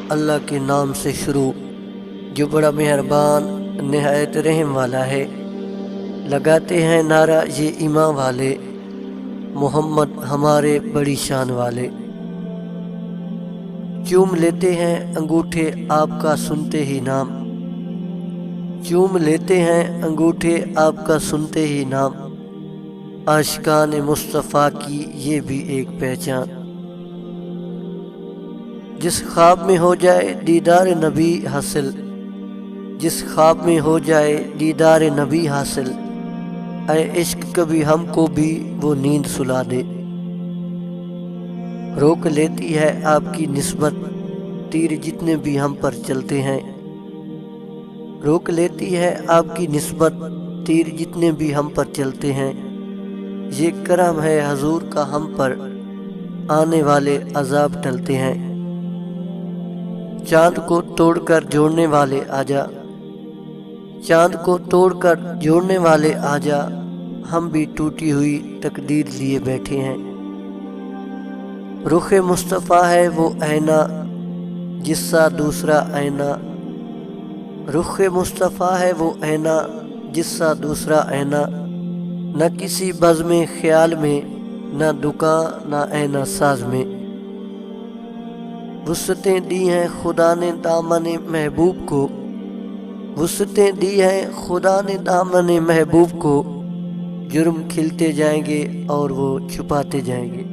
اللہ کے نام سے شروع جو بڑا مہربان نہایت رحم والا ہے۔ لگاتے ہیں نعرہ یہ ایمان والے، محمد ہمارے بڑی شان والے۔ چوم لیتے ہیں انگوٹھے آپ کا سنتے ہی نام، چوم لیتے ہیں انگوٹھے آپ کا سنتے ہی نام۔ عاشقان مصطفیٰ کی یہ بھی ایک پہچان۔ جس خواب میں ہو جائے دیدار نبی حاصل، جس خواب میں ہو جائے دیدار نبی حاصل، اے عشق کبھی ہم کو بھی وہ نیند سلا دے۔ روک لیتی ہے آپ کی نسبت تیر جتنے بھی ہم پر چلتے ہیں، روک لیتی ہے آپ کی نسبت تیر جتنے بھی ہم پر چلتے ہیں۔ یہ کرم ہے حضور کا ہم پر، آنے والے عذاب ٹلتے ہیں۔ چاند کو توڑ کر جوڑنے والے آجا، چاند کو توڑ کر جوڑنے والے آجا، ہم بھی ٹوٹی ہوئی تقدیر لیے بیٹھے ہیں۔ رخ مصطفیٰ ہے وہ آئینہ جس سا دوسرا آئینہ، رخ مصطفیٰ ہے وہ آئینہ جس سا دوسرا آئینہ۔ نہ کسی بزم خیال میں، نہ دکان نہ آئینہ ساز میں۔ وسعتیں دی ہیں خدا نے دامن محبوب کو، وسعتیں دی ہیں خدا نے دامن محبوب کو، جرم کھلتے جائیں گے اور وہ چھپاتے جائیں گے۔